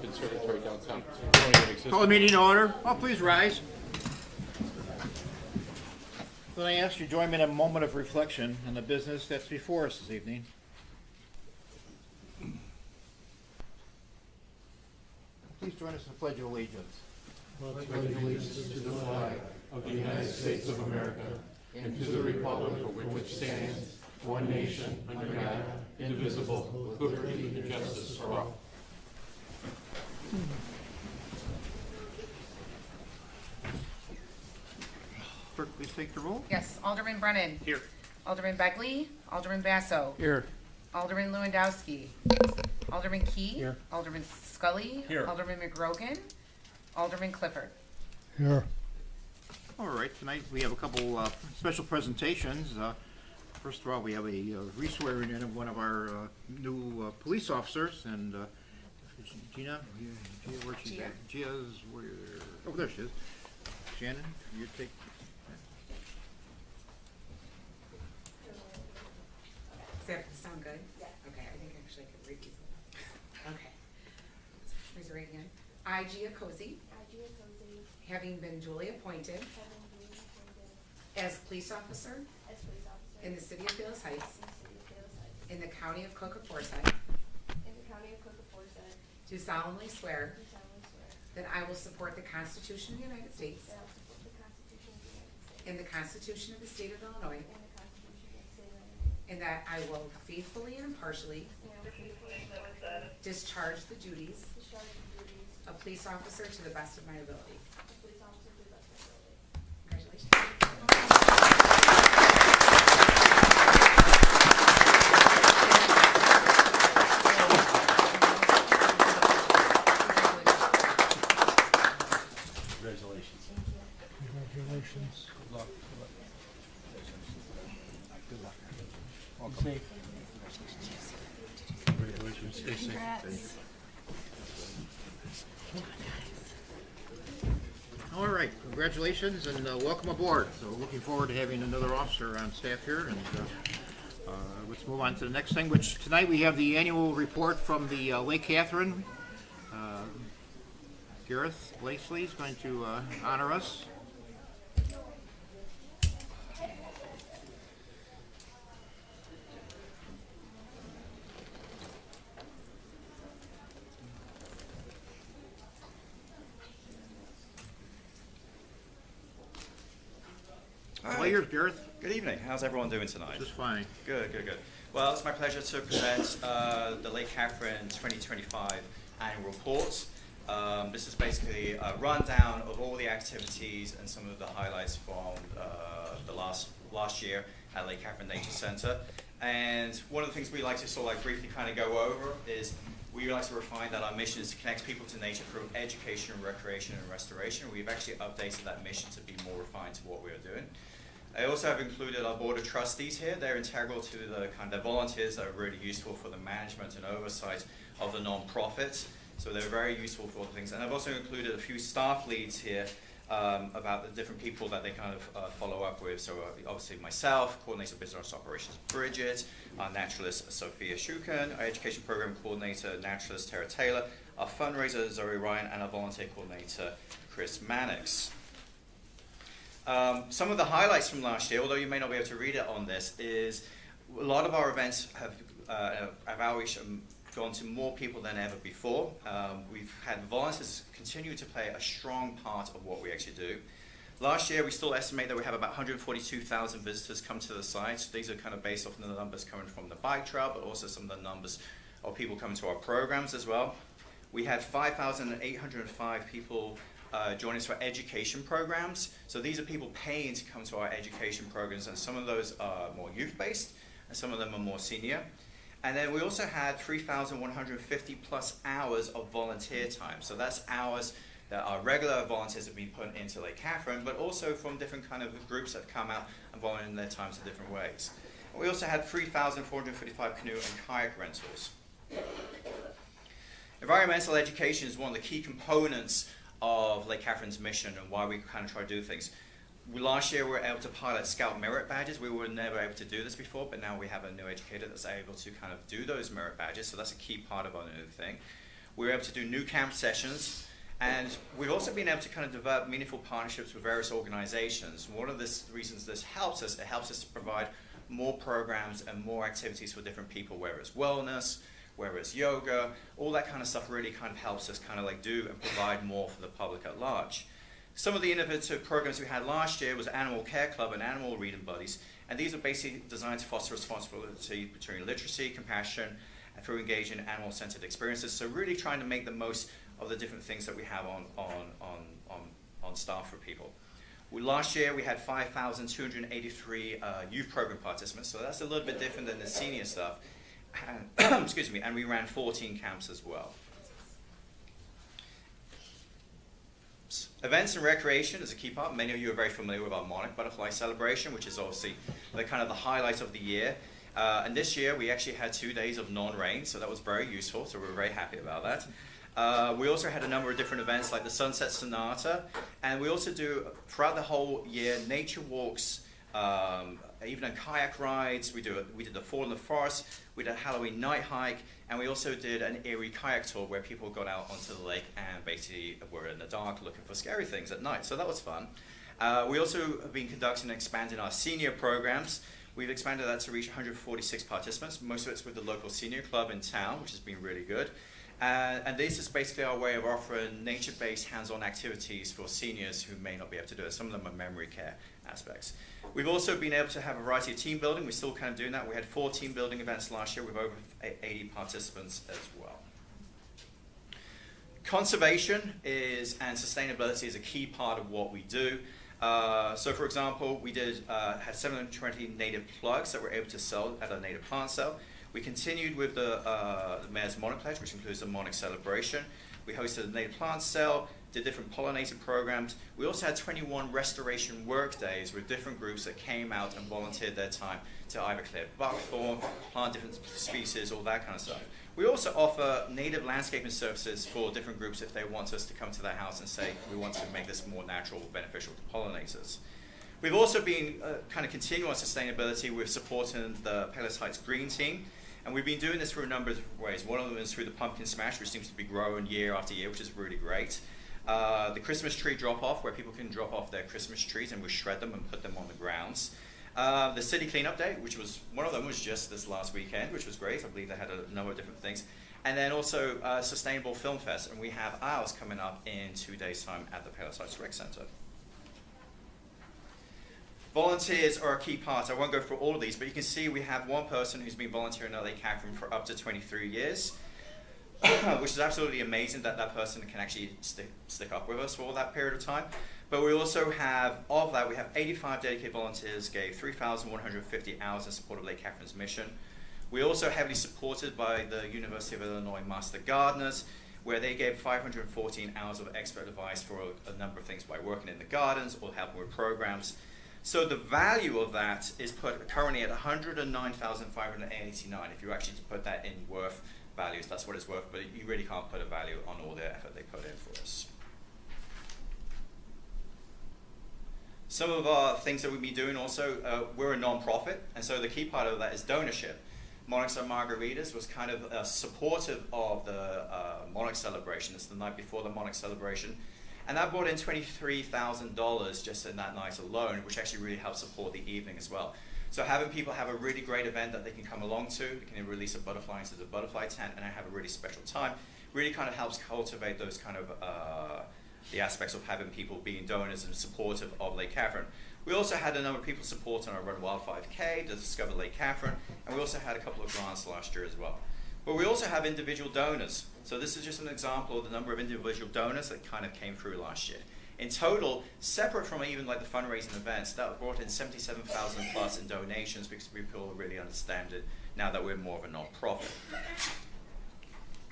Conservatory downtown. Call the meeting to order. Oh, please rise. Then I ask you to join me in a moment of reflection on the business that's before us this evening. Please join us in the Pledge of Allegiance. Pledge allegiance to the flag of the United States of America and to the republic for which stands one nation under God, indivisible, with liberty and justice for all. Clerk, please take the roll. Yes, Alderman Brennan. Here. Alderman Begley. Alderman Basso. Here. Alderman Lewandowski. Alderman Key. Here. Alderman Scully. Here. Alderman McGrogan. Alderman Clifford. Here. All right, tonight we have a couple special presentations. First of all, we have a re-swearing in of one of our new police officers, and Gina, where's she Gia. at? Gia's where? Oh, there she is. Shannon, you take. Does that sound good? Yeah. Okay, I think actually I could read these. Okay. Raise your right hand. I, Gia Cozy, having been duly appointed as police officer in the city of Palos Heights, in the county of Cook-Forsyth, do solemnly swear that I will support the Constitution of the United States and the Constitution of the state of Illinois, and that I will faithfully and impartially discharge the duties of police officer to the best of my ability. Congratulations. Congratulations. Congratulations. Congratulations. Stay safe. All right, congratulations and welcome aboard. So looking forward to having another officer on staff here, and let's move on to the next thing, which tonight we have the annual report from the Lake Catherine. Gareth Blakely is going to honor us. All yours, Gareth. Good evening. How's everyone doing tonight? Just fine. Good, good, good. Well, it's my pleasure to present the Lake Catherine 2025 annual report. This is basically a rundown of all the activities and some of the highlights from the last year at Lake Catherine Nature Center. And one of the things we like to sort of like briefly kind of go over is we like to refine that our mission is to connect people to nature through education, recreation, and restoration. We've actually updated that mission to be more refined to what we are doing. I also have included our board of trustees here. They're integral to the kind of volunteers that are really useful for the management and oversight of the nonprofits. So they're very useful for all the things. And I've also included a few staff leads here about the different people that they kind of follow up with. So obviously myself, Coordinator of Business Operations Bridget, our naturalist Sophia Shuken, our education program coordinator naturalist Tara Taylor, our fundraiser Zoe Ryan, and our volunteer coordinator Chris Mannix. Some of the highlights from last year, although you may not be able to read it on this, is a lot of our events have outreach gone to more people than ever before. We've had volunteers continue to play a strong part of what we actually do. Last year, we still estimate that we have about 142,000 visitors come to the site. These are kind of based off the numbers coming from the bike trail, but also some of the numbers of people coming to our programs as well. We had 5,805 people join us for education programs. So these are people paying to come to our education programs, and some of those are more youth-based, and some of them are more senior. And then we also had 3,150 plus hours of volunteer time. So that's hours that our regular volunteers have been put into Lake Catherine, but also from different kind of groups that have come out and volunteered their times in different ways. And we also had 3,455 canoe and kayak rentals. Environmental education is one of the key components of Lake Catherine's mission and why we kind of try to do things. Last year we were able to pilot Scout Merit Badges. We were never able to do this before, but now we have a new educator that's able to kind of do those merit badges, so that's a key part of our new thing. We were able to do new camp sessions, and we've also been able to kind of develop meaningful partnerships with various organizations. One of the reasons this helps us, it helps us to provide more programs and more activities for different people, whether it's wellness, whether it's yoga, all that kind of stuff really kind of helps us kind of like do and provide more for the public at large. Some of the innovative programs we had last year was Animal Care Club and Animal Reading Buddies, and these are basically designed to foster responsibility between literacy, compassion, and through engaging in animal-centered experiences. So really trying to make the most of the different things that we have on staff for people. Last year we had 5,283 youth program participants, so that's a little bit different than the senior stuff. And, excuse me, and we ran 14 camps as well. Events and recreation is a key part. Many of you are very familiar with our Monarch Butterfly Celebration, which is obviously the kind of the highlight of the year. And this year we actually had 2 days of non-rain, so that was very useful, so we're very happy about that. We also had a number of different events like the Sunset Sonata, and we also do, throughout the whole year, nature walks, even kayak rides. We did the Fall in the Forest, we did a Halloween night hike, and we also did an Erie kayak tour where people got out onto the lake and basically were in the dark looking for scary things at night, so that was fun. We also have been conducting and expanding our senior programs. We've expanded that to reach 146 participants. Most of it's with the local senior club in town, which has been really good. And this is basically our way of offering nature-based hands-on activities for seniors who may not be able to do it. Some of them are memory care aspects. We've also been able to have a variety of team building. We're still kind of doing that. We had 4 team building events last year with over 80 participants as well. Conservation and sustainability is a key part of what we do. So for example, we had 720 native plugs that we're able to sell at a native plant sale. We continued with the Mayor's Monarch Pledge, which includes the Monarch Celebration. We hosted a native plant sale, did different pollinator programs. We also had 21 restoration work days with different groups that came out and volunteered their time to either clear buckthorn, plant different species, all that kind of stuff. We also offer native landscaping services for different groups if they want us to come to their house and say, we want to make this more natural, beneficial to pollinators. We've also been kind of continuing on sustainability with supporting the Palos Heights Green Team. And we've been doing this through a number of different ways. One of them is through the Pumpkin Smash, which seems to be growing year after year, which is really great. The Christmas tree drop-off, where people can drop off their Christmas trees and we shred them and put them on the grounds. The City Cleanup Day, which was, one of them was just this last weekend, which was great. I believe they had a number of different things. And then also Sustainable Film Fest, and we have ours coming up in 2 days' time at the Palos Heights Rec Center. Volunteers are a key part. I won't go through all of these, but you can see we have one person who's been volunteering at Lake Catherine for up to 23 years, which is absolutely amazing that that person can actually stick up with us for all that period of time. But we also have, of that, we have 85 dedicated volunteers, gave 3,150 hours in support of Lake Catherine's mission. We're also heavily supported by the University of Illinois Master Gardeners, where they gave 514 hours of expert advice for a number of things by working in the gardens or helping with programs. So the value of that is put currently at $109,589. If you actually put that in worth values, that's what it's worth, but you really can't put a value on all the effort they put in for us. Some of our things that we've been doing also, we're a non-profit, and so the key part of that is donorship. Monarchs and Margaritas was kind of supportive of the Monarch Celebration. It's the night before the Monarch Celebration. And that brought in $23,000 just in that night alone, which actually really helped support the evening as well. So having people have a really great event that they can come along to, they can release a butterfly into the butterfly tent and have a really special time, really kind of helps cultivate those kind of the aspects of having people being donors and supportive of Lake Catherine. We also had a number of people supporting our Run Wild 5K to discover Lake Catherine, and we also had a couple of grants last year as well. But we also have individual donors. So this is just an example of the number of individual donors that kind of came through last year. In total, separate from even like the fundraising events, that brought in 77,000 plus in donations because people really understand it now that we're more of a non-profit.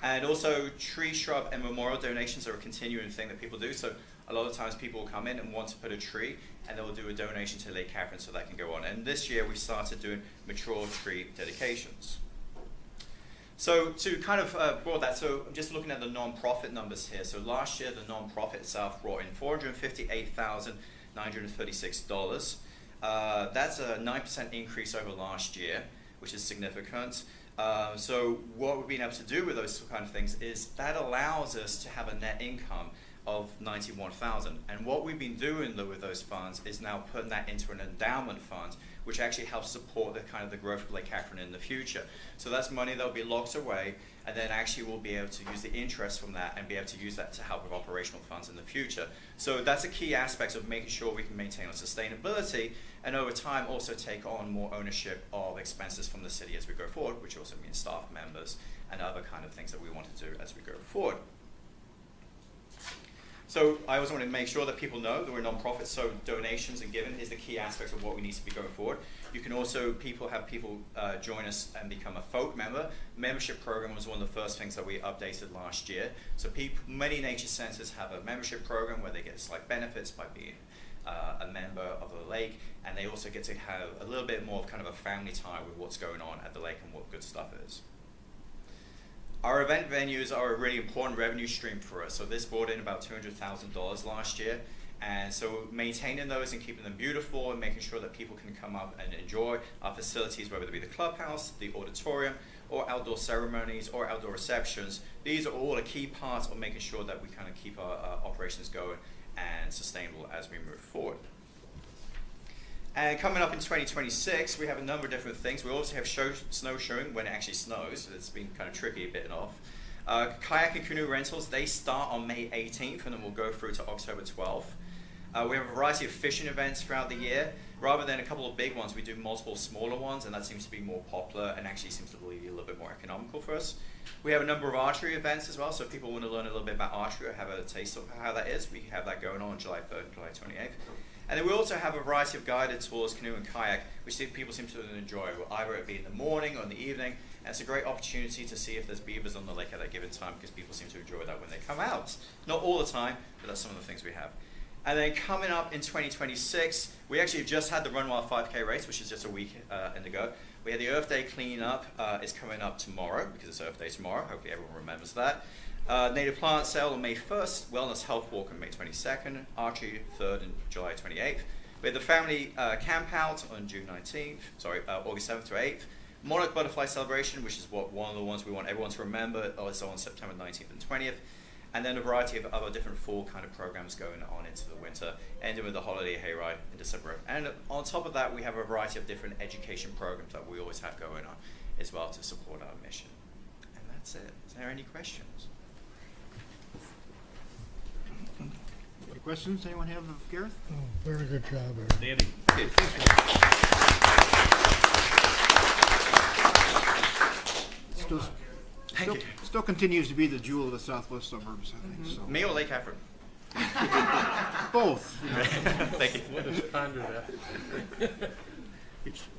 And also tree, shrub, and memorial donations are a continuing thing that people do. So a lot of times people will come in and want to put a tree, and they will do a donation to Lake Catherine so that can go on. And this year we started doing mature tree dedications. So to kind of broad that, so I'm just looking at the non-profit numbers here. So last year, the non-profit itself brought in $458,936. That's a 9% increase over last year, which is significant. So what we've been able to do with those kind of things is that allows us to have a net income of 91,000. And what we've been doing with those funds is now putting that into an endowment fund, which actually helps support the kind of the growth of Lake Catherine in the future. So that's money that will be locked away, and then actually we'll be able to use the interest from that and be able to use that to help with operational funds in the future. So that's a key aspect of making sure we can maintain our sustainability, and over time also take on more ownership of expenses from the city as we go forward, which also means staff members and other kind of things that we want to do as we go forward. So I always want to make sure that people know that we're a non-profit, so donations and giving is the key aspect of what we need to be going forward. You can also have people join us and become a folk member. Membership program was one of the first things that we updated last year. So many nature centers have a membership program where they get slight benefits by being a member of the lake, and they also get to have a little bit more of kind of a family time with what's going on at the lake and what good stuff is. Our event venues are a really important revenue stream for us. So this brought in about $200,000 last year. And so maintaining those and keeping them beautiful and making sure that people can come up and enjoy our facilities, whether it be the clubhouse, the auditorium, or outdoor ceremonies or outdoor receptions, these are all a key part of making sure that we kind of keep our operations going and sustainable as we move forward. And coming up in 2026, we have a number of different things. We also have snow showing when it actually snows. So it's been kind of tricky bit off. Kayak and canoe rentals, they start on May 18th and then we'll go through to October 12th. We have a variety of fishing events throughout the year. Rather than a couple of big ones, we do multiple smaller ones, and that seems to be more popular and actually seems to be a little bit more economical for us. We have a number of archery events as well, so if people want to learn a little bit about archery or have a taste of how that is, we have that going on July 3rd and July 28th. And then we also have a variety of guided tours, canoe and kayak, which people seem to enjoy, either it be in the morning or in the evening. And it's a great opportunity to see if there's beavers on the lake at that given time, because people seem to enjoy that when they come out. Not all the time, but that's some of the things we have. And then coming up in 2026, we actually just had the Run Wild 5K race, which is just a week in the go. We had the Earth Day cleanup is coming up tomorrow, because it's Earth Day tomorrow. Hopefully everyone remembers that. Native plant sale on May 1st, Wellness Health Walk on May 22nd, Archery 3rd and July 28th. We had the family camp out on August 7th to 8th. Monarch Butterfly Celebration, which is one of the ones we want everyone to remember, also on September 19th and 20th. And then a variety of other different fall kind of programs going on into the winter, ending with the holiday hayride in December. And on top of that, we have a variety of different education programs that we always have going on as well to support our mission. And that's it. Is there any questions? Any questions anyone have of Gareth? Oh, very good job, Aaron. Danny. Okay, thanks. Still continues to be the jewel of the southwest suburbs, I think. So. Me or Lake Catherine? Both. You know. Thank you. Let us ponder that.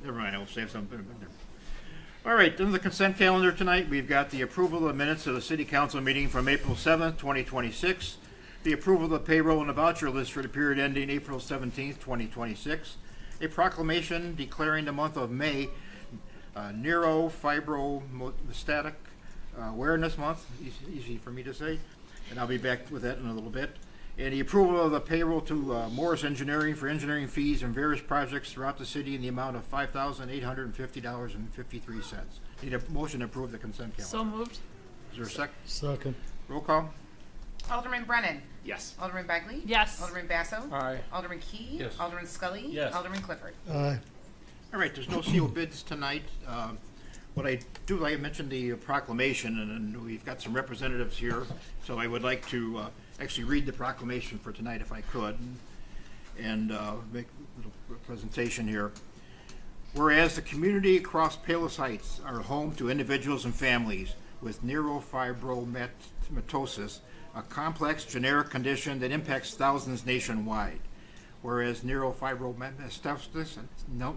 Never mind, I'll save something. All right, then the consent calendar tonight, we've got the approval of the minutes of the city council meeting from April 7th, 2026, the approval of the payroll and the voucher list for the period ending April 17th, 2026, a proclamation declaring the month of May Neurofibromatosis Awareness Month, easy for me to say, and I'll be back with that in a little bit. And the approval of the payroll to Morris Engineering for engineering fees and various projects throughout the city in the amount of $5,850.53. Need a motion to approve the consent calendar. So moved. Is there a second? Second. Roll call? Alderman Brennan. Yes. Alderman Begley. Yes. Alderman Basso. Aye. Alderman Key. Yes. Alderman Scully. Yes. Alderman Clifford. Aye. All right, there's no sealed bids tonight. What I do, like I mentioned the proclamation, and we've got some representatives here, so I would like to actually read the proclamation for tonight if I could, and make a little presentation here. Whereas the community across Palos Heights are home to individuals and families with neurofibromatosis, a complex generic condition that impacts thousands nationwide. Whereas neurofibromatosis,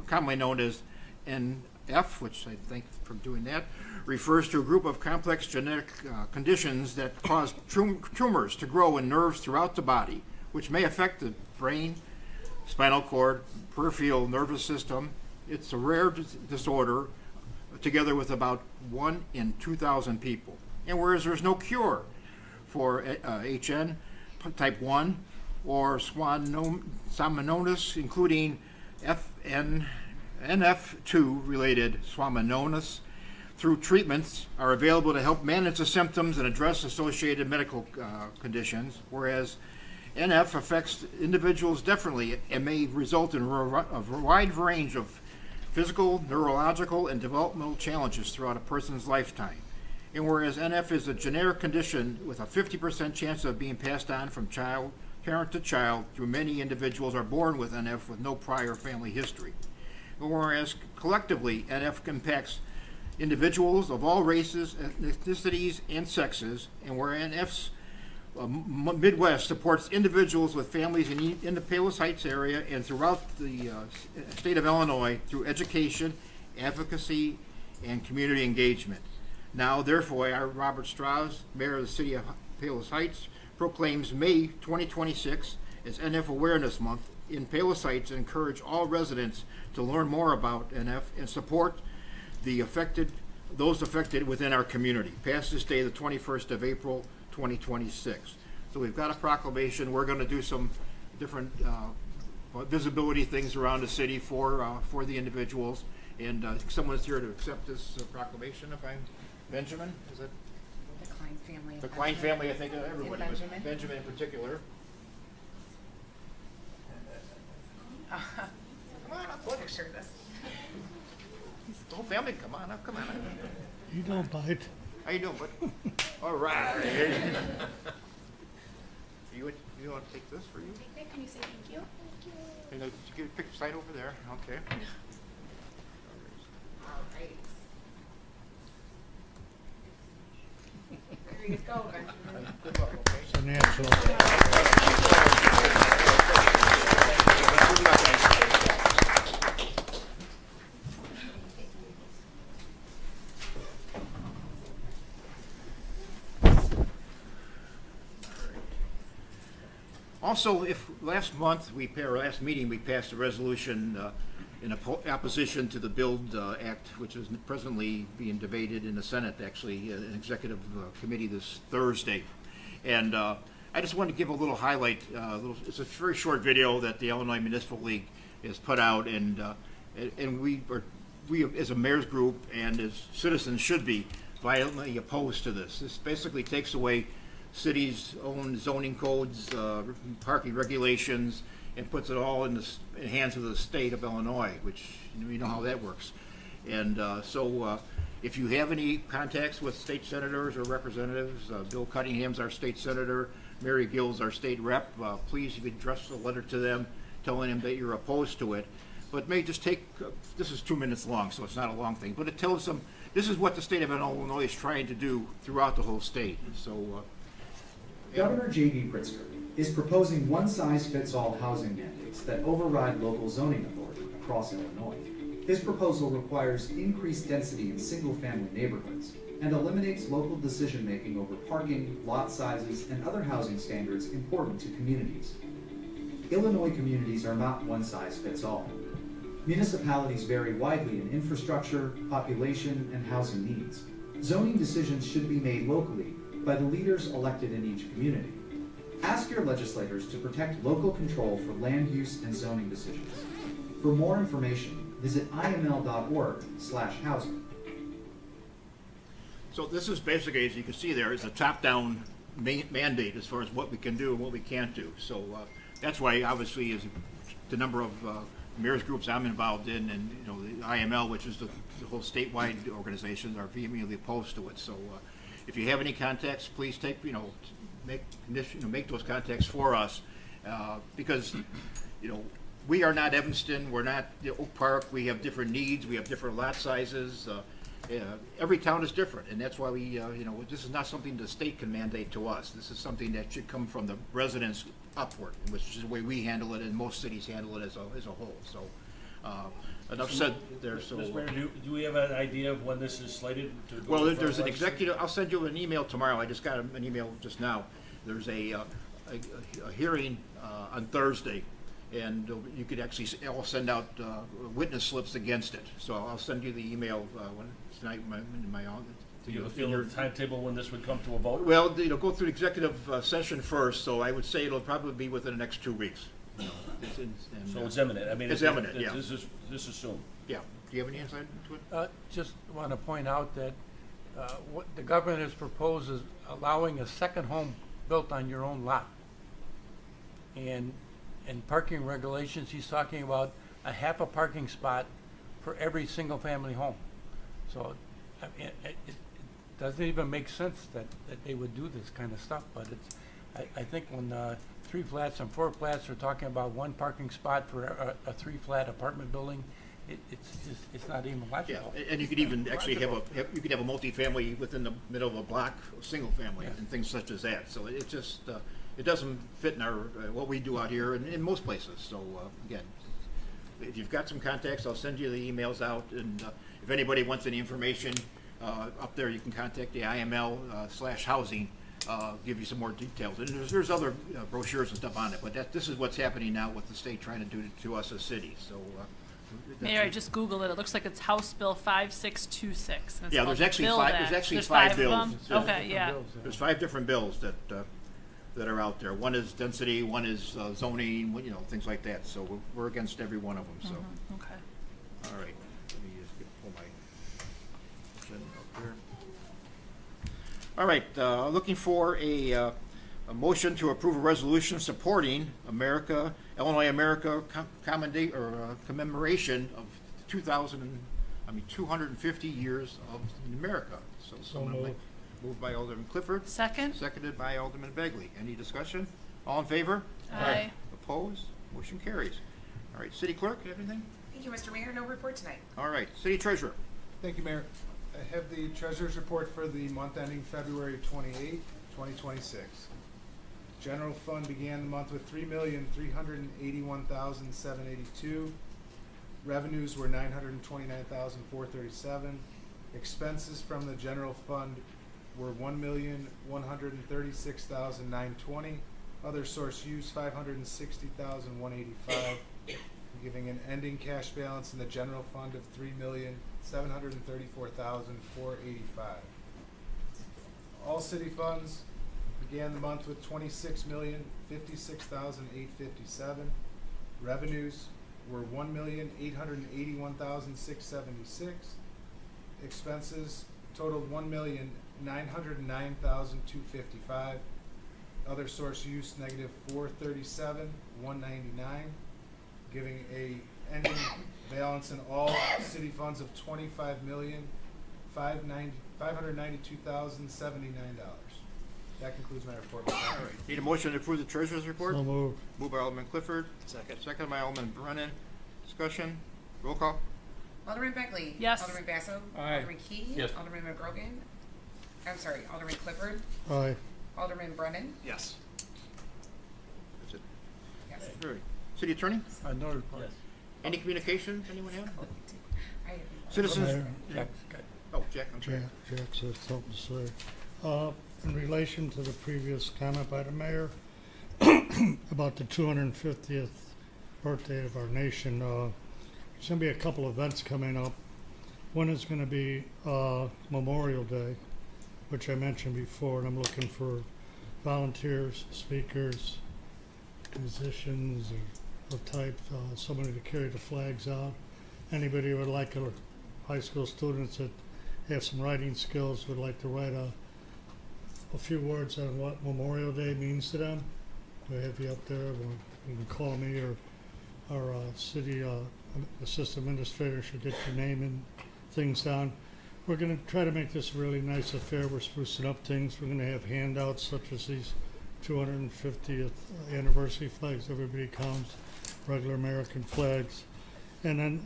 commonly known as NF, which I thank for doing that, refers to a group of complex genetic conditions that cause tumors to grow in nerves throughout the body, which may affect the brain, spinal cord, peripheral nervous system. It's a rare disorder, together with about 1 in 2,000 people. And whereas there's no cure for HN type 1 or schwannomatosis, including NF2 related schwannomatosis, through treatments are available to help manage the symptoms and address associated medical conditions, whereas NF affects individuals differently and may result in a wide range of physical, neurological, and developmental challenges throughout a person's lifetime. And whereas NF is a generic condition with a 50% chance of being passed on from parent to child, through many individuals are born with NF with no prior family history. And whereas collectively, NF impacts individuals of all races, ethnicities, and sexes, and where NF's Midwest supports individuals with families in the Palos Heights area and throughout the state of Illinois through education, advocacy, and community engagement. Now, therefore, I, Robert Strauss, Mayor of the City of Palos Heights, proclaims May 2026 as NF Awareness Month in Palos Heights and encourage all residents to learn more about NF and support those affected within our community. Passed this day, the 21st of April, 2026. So we've got a proclamation. We're going to do some different visibility things around the city for the individuals. And I think someone's here to accept this proclamation. If I'm Benjamin, is it? The Klein family. The Klein family, I think everybody was. Benjamin? Benjamin in particular. Come on up, picture this. The whole family, come on up, come on up. You don't bite. How you doing, bud? All right. You want to take this for you? Can you say thank you? And get a picture sign over there. Okay. All right. There you go, Benjamin. Good luck, okay? It's a natural. Also, if last meeting, we passed a resolution in opposition to the BUILD Act, which is presently being debated in the Senate, actually, an executive committee this Thursday. And I just wanted to give a little highlight. It's a very short video that the Illinois Municipal League has put out, and we as a mayor's group and as citizens should be violently opposed to this. This basically takes away cities' own zoning codes, parking regulations, and puts it all in the hands of the state of Illinois, which we know how that works. And so if you have any contacts with state senators or representatives, Bill Cunningham's our state senator, Mary Gill's our state rep, please, you could address a letter to them telling them that you're opposed to it. But may just take, this is 2 minutes long, so it's not a long thing, but it tells them this is what the state of Illinois is trying to do throughout the whole state. So Governor J.B. Pritzker is proposing one-size-fits-all housing mandates that override local zoning authority across Illinois. His proposal requires increased density in single-family neighborhoods and eliminates local decision-making over parking, lot sizes, and other housing standards important to communities. Illinois communities are not one-size-fits-all. Municipalities vary widely in infrastructure, population, and housing needs. Zoning decisions should be made locally by the leaders elected in each community. Ask your legislators to protect local control for land use and zoning decisions. For more information, visit iml.org/housing. So this is basically, as you can see there, is a top-down mandate as far as what we can do and what we can't do. So that's why, obviously, is the number of mayor's groups I'm involved in, and the IML, which is the whole statewide organization, are vehemently opposed to it. So if you have any contacts, please make those contacts for us, because we are not Evanston, we're not Oak Park. We have different needs, we have different lot sizes. Every town is different, and that's why we, this is not something the state can mandate to us. This is something that should come from the residents upward, which is the way we handle it, and most cities handle it as a whole. So, enough said there. So, Mr. Mayor, do we have an idea of when this is slated to go? well, in front there's of an legislature? executive. I'll send you an email tomorrow. I just got an email just now. There's a hearing on Thursday, and you could actually I'll send out witness slips against it. So I'll send you the email tonight in my office. Do you have a feel of the timetable when this would come to a vote? Well, go through executive session first, so I would say it'll probably be within the next 2 weeks. So it's imminent. I mean, It's imminent, yeah. This is soon. Yeah, do you have any insight into it? Just want to point out that what the government has proposed is allowing a second home built on your own lot. And in parking regulations, he's talking about a half a parking spot for every single-family home. So I mean, it doesn't even make sense that they would do this kind of stuff, but I think when 3 flats and 4 flats are talking about 1 parking spot for a 3-flat apartment building, it's not even Yeah, logical. and you could even actually have you could have a multifamily within the middle of a block, single family, Yeah. and things such as that. So it just, it doesn't fit in our, what we do out here and in most places. So, again, if you've got some contacts, I'll send you the emails out, and if anybody wants any information, up there, you can contact the IML/housing, give you some more details. And there's other brochures and stuff on it, but this is what's happening now with the state trying to do to us as cities, so. Mayor, I just Googled it. It looks like it's House Bill 5626. and it's Yeah, called there's the actually Build five- Act. there's actually There's 5 5 bills. of them? Yeah. Okay, yeah. There's 5 different bills that are out there. One is density, one is zoning, things like that. So we're against every one of them, so. Mhm, okay. All right, let me just pull my agenda up here. All right, looking for a motion to approve a resolution supporting Illinois America commemoration of 250 years of America. So someone moved. like, moved by Alderman Clifford, Second? seconded by Alderman Begley. Any discussion? All in favor? Aye. Opposed? Motion carries. All right, City Clerk, you have anything? Thank you, Mr. Mayor. No report tonight. All right, City Treasurer. Thank you, Mayor. I have the treasurer's report for the month ending February 28, 2026. General fund began the month with $3,381,782. Revenues were $929,437. Expenses from the general fund were $1,136,920. Other source use $560,185, giving an ending cash balance in the general fund of $3,734,485. All city funds began the month with $26,056,857. Revenues were $1,881,676. Expenses totaled $1,909,255. Other source use negative $437,199, giving a ending balance in all city funds of $25,592,079. That concludes my report. All right, need a motion to approve the treasurer's report? So moved. Moved by Alderman Clifford. Second by Alderman Brennan. Discussion? Roll call? Alderman Begley. Yes. Alderman Basso. Aye. Alderman Key. Yes. Alderman McGrogan. I'm sorry, Alderman Clifford. Aye. Alderman Brennan. Yes. That's it. Yes. All right. City Attorney? No report. Any communications anyone have? I have Citizens? Mayor. Jack, okay. Oh, Jack, I'm sorry. Jack said something to say. In relation to the previous comment by the mayor about the 250th birthday of our nation, there's going to be a couple events coming up. One is going to be Memorial Day, which I mentioned before, and I'm looking for volunteers, speakers, musicians of type, somebody to carry the flags out. Anybody who would like, high school students that have some writing skills would like to write a few words on what Memorial Day means to them. We have you up there. You can call me, or our city assistant administrator should get your name and things down. We're going to try to make this a really nice affair. We're sprucing up things. We're going to have handouts such as these 250th anniversary flags. Everybody counts, regular American flags. And then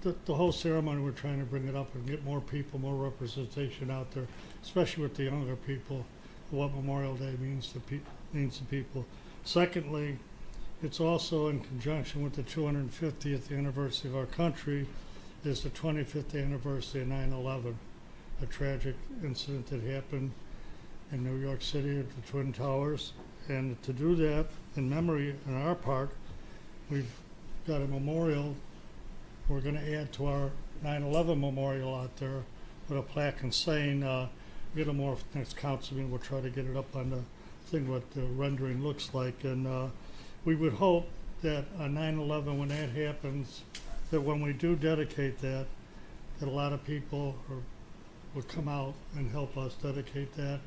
the whole ceremony, we're trying to bring it up and get more people, more representation out there, especially with the younger people, what Memorial Day means to people. Secondly, it's also in conjunction with the 250th anniversary of our country, is the 25th anniversary of 9/11, a tragic incident that happened in New York City at the Twin Towers. And to do that in memory on our part, we've got a memorial. We're going to add to our 9/11 memorial out there with a plaque and saying, get a more next council meeting, we'll try to get it up on the thing what the rendering looks like. And we would hope that on 9/11, when that happens, that when we do dedicate that a lot of people will come out and help us dedicate that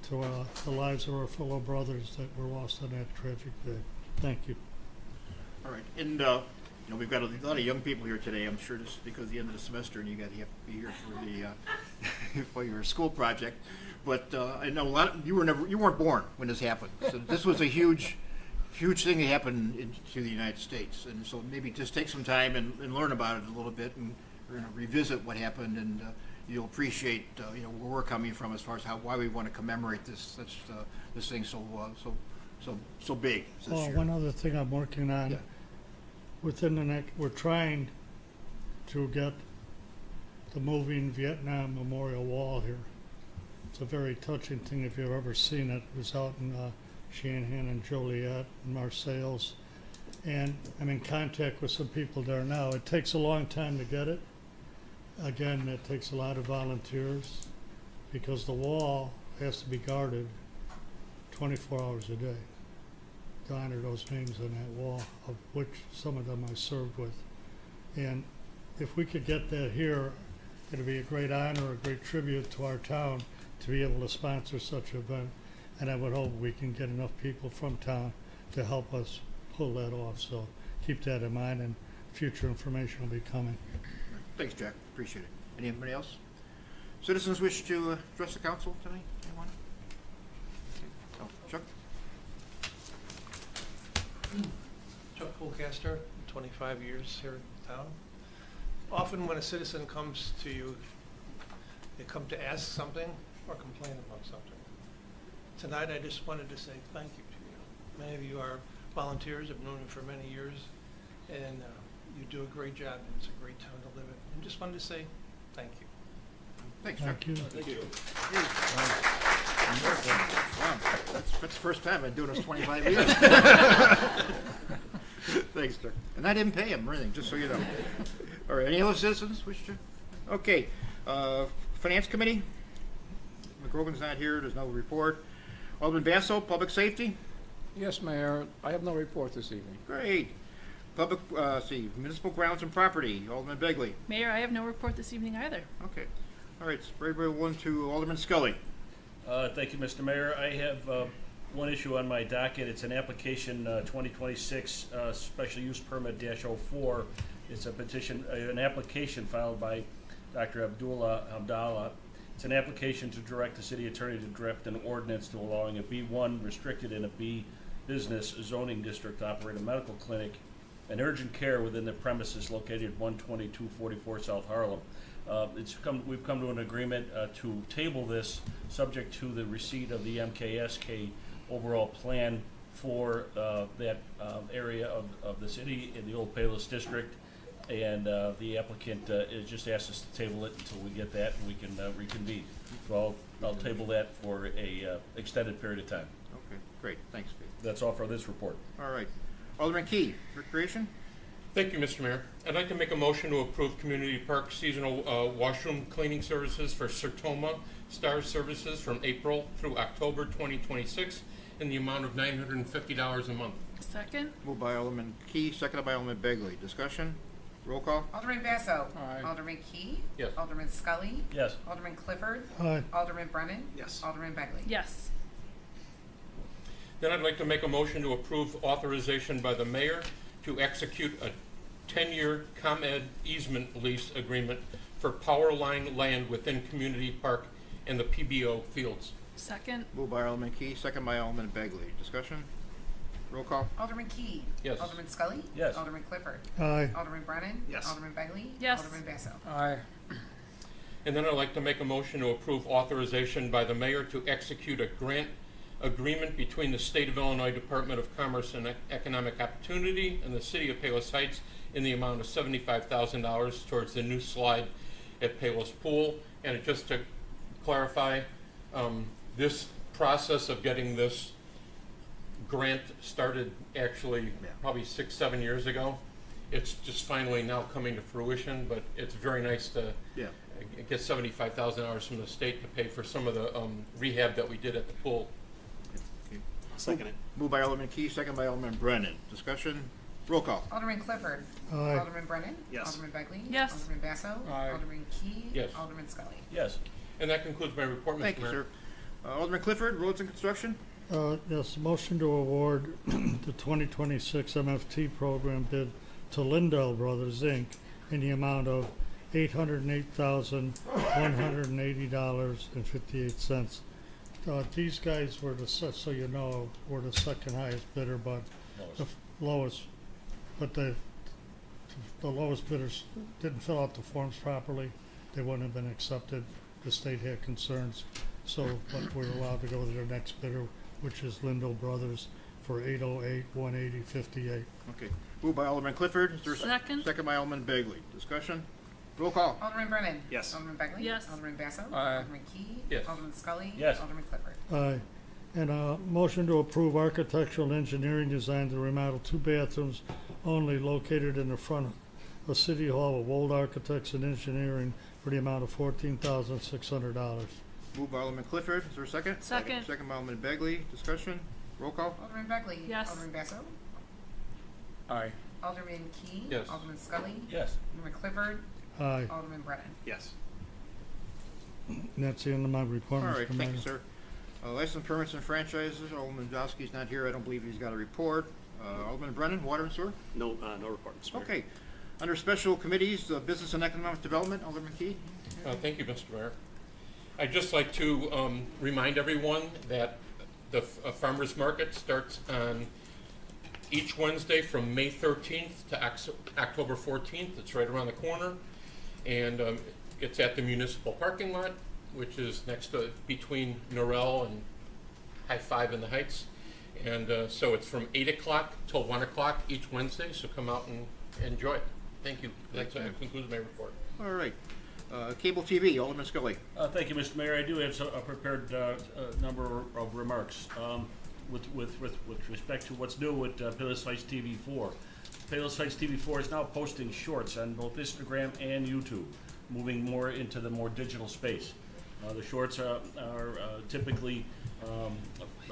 to the lives of our fellow brothers that were lost on that tragic day. Thank you. All right, and, you know, we've got a lot of young people here today. I'm sure this is because of the end of the semester and you have to be here for the, for your school project. But, I know a lot of, you weren't born when this happened. So this was a huge thing that happened to the United States. And so maybe just take some time and learn about it a little bit, and we're gonna revisit what happened, and, you'll appreciate, you know, where we're coming from as far as why we want to commemorate this thing so big this Oh, year. one other thing I'm working on. Yeah. Within the next, we're trying to get the moving Vietnam Memorial Wall here. It's a very touching thing if you've ever seen it. It was out in Shanahan and Joliet and Marseilles. And I'm in contact with some people there now. It takes a long time to get it. Again, it takes a lot of volunteers because the wall has to be guarded 24 hours a day to honor those names on that wall, of which some of them I served with. And if we could get that here, it'd be a great honor, a great tribute to our town to be able to sponsor such an event. And I would hope we can get enough people from town to help us pull that off. So keep that in mind, and future information will be coming. Thanks, Jack. Appreciate it. Anybody else? Citizens wish to address the council tonight? Anyone? Oh, Chuck? Chuck Polecaster, 25 years here in town. Often when a citizen comes to you, they come to ask something or complain about something. Tonight I just wanted to say thank you to you. Many of you are volunteers, I've known you for many years, and you do a great job, and it's a great town to live in. And just wanted to say thank you. Thanks, Chuck. Thank you. Thank you. Wow, that's the first time I've been doing this 25 years. Thanks, Chuck. And I didn't pay him or anything, just so you know. All right, any other citizens wish to? Okay, Finance Committee? McGrogan's not here, there's no report. Alderman Basso, Public Safety? Yes, Mayor. I have no report this evening. Great. Public, Municipal Grounds and Property, Alderman Begley. Mayor, I have no report this evening either. Okay. All right, spread one to Alderman Scully. Thank you, Mr. Mayor. I have one issue on my docket. It's an application 2026 Special Use Permit -04. It's a petition, an application filed by Dr. Abdullah Abdallah. It's an application to direct the city attorney to draft an ordinance to allowing a B1 restricted and a B business zoning district to operate a medical clinic and urgent care within the premises located at 12244 South Harlem. We've come to an agreement to table this, subject to the receipt of the MKSK overall plan for that area of the city in the Old Palos district. And the applicant has just asked us to table it until we get that, and we can reconvene. So I'll table that for a extended period of time. Okay, great, thanks, Pete. That's all for this report. All right. Alderman Key, Recreation? Thank you, Mr. Mayor. I'd like to make a motion to approve Community Park seasonal washroom cleaning services for Sertoma Star Services from April through October 2026 in the amount of $950 a month. Second? Moved by Alderman Key, seconded by Alderman Begley. Discussion? Roll call? Alderman Basso. Aye. Alderman Key. Yes. Alderman Scully. Yes. Alderman Clifford. Aye. Alderman Brennan. Yes. Alderman Begley. Yes. Then I'd like to make a motion to approve authorization by the mayor to execute a 10-year ComEd easement lease agreement for power line land within Community Park and the PBO fields. Second? Moved by Alderman Key, seconded by Alderman Begley. Discussion? Roll call? Alderman Key. Yes. Alderman Scully. Yes. Alderman Clifford. Aye. Alderman Brennan. Yes. Alderman Begley. Yes. Alderman Basso. Aye. And then I'd like to make a motion to approve authorization by the mayor to execute a grant agreement between the State of Illinois Department of Commerce and Economic Opportunity and the City of Palos Heights in the amount of $75,000 towards the new slide at Palos Pool. And just to clarify, this process of getting this grant started actually probably 6-7 years ago. It's just finally now coming to fruition, but it's very nice to get $75,000 from the state to pay for some of the rehab that we did at the pool. Second it. Moved by Alderman Key, seconded by Alderman Brennan. Discussion? Roll call. Alderman Clifford. Aye. Alderman Brennan. Yes. Alderman Begley. Yes. Alderman Basso. Aye. Alderman Key. Yes. Alderman Scully. Yes. And that concludes my report, Mr. Mayor. Thank you, sir. Alderman Clifford, Roads and Construction. Yes, motion to award the 2026 MFT program bid to Lindell Brothers, Inc. in the amount of $808,180.58. These guys were so you know, were the second highest bidder, but the lowest, but the lowest bidders didn't fill out the forms properly. They wouldn't have been accepted. The state had concerns, so but we're allowed to go to the next bidder, which is Lindell Brothers, for $808,180.58. Okay. Moved by Alderman Clifford. Is there a Second. Second by Alderman Bagley. Discussion? Roll call. Alderman Brennan. Yes. Alderman Begley. Yes. Alderman Basso. Aye. Alderman Key. Yes. Alderman Scully. Yes. Alderman Clifford. Aye. And motion to approve architectural engineering design to remodel 2 bathrooms only located in the front of City Hall of Old Architects and Engineering for the amount of $14,600. Moved by Alderman Clifford. Is there a second? Second. Second by Alderman Bagley. Discussion? Roll call. Alderman Begley. Yes. Alderman Basso. Aye. Alderman Key. Yes. Alderman Scully. Yes. Alderman Clifford. Aye. Alderman Brennan. Yes. And that's the end of my report, All Mr. right, Mayor. thank you, sir. License permits and franchises, Alderman Josky's not here, I don't believe he's got a report. Alderman Brennan, Water and Sewer? No report, Mr. Mayor. Okay. Under special committees, Business and Economic Development, Alderman Key? Thank you, Mr. Mayor. I'd just like to remind everyone that the farmers market starts on each Wednesday from May 13th to October 14th. It's right around the corner. And it's at the municipal parking lot, which is next to, between Norell and High Five in the Heights. And so it's from 8 o'clock till 1 o'clock each Wednesday, so come out and enjoy it. Thank you. That concludes my report. All right. Cable TV, Alderman Scully. Thank you, Mr. Mayor. I do have a prepared number of remarks with respect to what's new with Payless Heights TV4. Payless Heights TV4 is now posting shorts on both Instagram and YouTube, moving more into the more digital space. The shorts are typically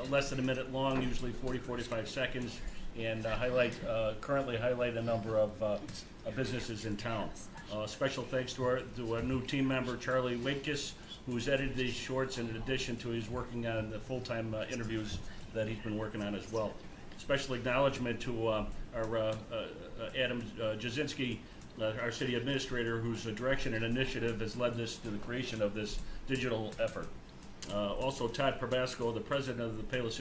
less than a minute long, usually 40-45 seconds, and currently highlight a number of businesses in town. Special thanks to our new team member, Charlie Wakekus, who's edited these shorts in addition to his working on the full-time interviews that he's been working on as well. Special acknowledgement to our Adam Jasinski, our city administrator, whose direction and initiative has led this to the creation of this digital effort. Also, Todd Probasco, the president of the Payless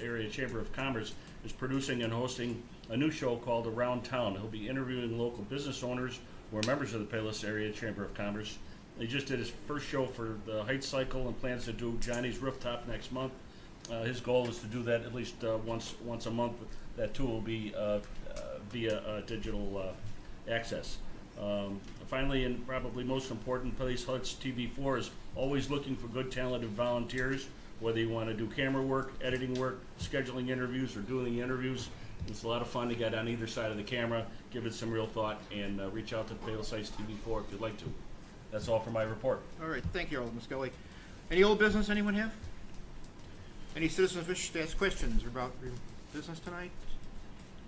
Area Chamber of Commerce, is producing and hosting a new show called Around Town. He'll be interviewing local business owners who are members of the Payless Area Chamber of Commerce. He just did his first show for the Heights Cycle and plans to do Johnny's Rooftop next month. His goal is to do that at least once a month. That too will be via digital access. Finally, and probably most important, Payless Heights TV4 is always looking for good, talented volunteers, whether you want to do camera work, editing work, scheduling interviews, or doing the interviews. It's a lot of fun to get on either side of the camera, give it some real thought, and reach out to Payless Heights TV4 if you'd like to. That's all for my report. All right, thank you, Alderman Scully. Any old business anyone have? Any citizens wish to ask questions about business tonight?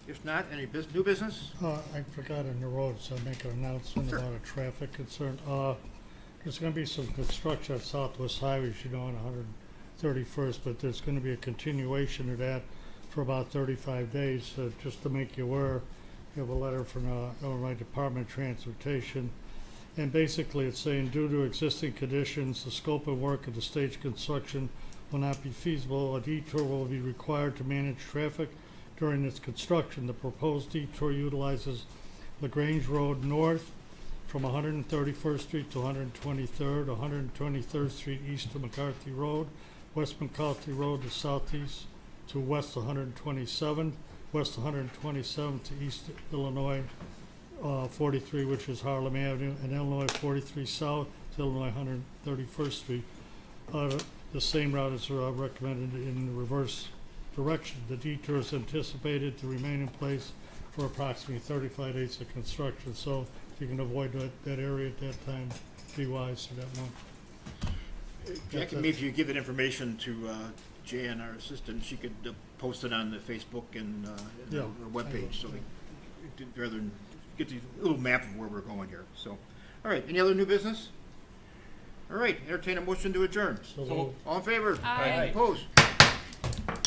If not, any new business? I forgot on the roads, I'll make an announcement Sure. about a traffic concern. There's gonna be some construction at Southwest Highway, you know, on 131st, but there's gonna be a continuation of that for about 35 days. Just to make you aware, you have a letter from the Illinois Department of Transportation. And basically it's saying, due to existing conditions, the scope of work of the stage construction will not be feasible. A detour will be required to manage traffic during its construction. The proposed detour utilizes LaGrange Road north from 131st Street to 123rd, 123rd Street east to McCarthy Road, West McCarthy Road to southeast to west 127th, west 127th to east Illinois 43, which is Harlem Avenue, and Illinois 43 south to Illinois 131st Street. The same route is recommended in the reverse direction. The detour is anticipated to remain in place for approximately 35 days of construction. So if you can avoid that area at that time, be wise to that one. Jackie, maybe if you give that information to Jan, our assistant, she could post it on the Facebook and Yeah, our webpage. So rather than get the little map of where we're going here, so. All right, any other new business? All right, entertain a motion to adjourn. So moved. All in favor? Aye. Opposed?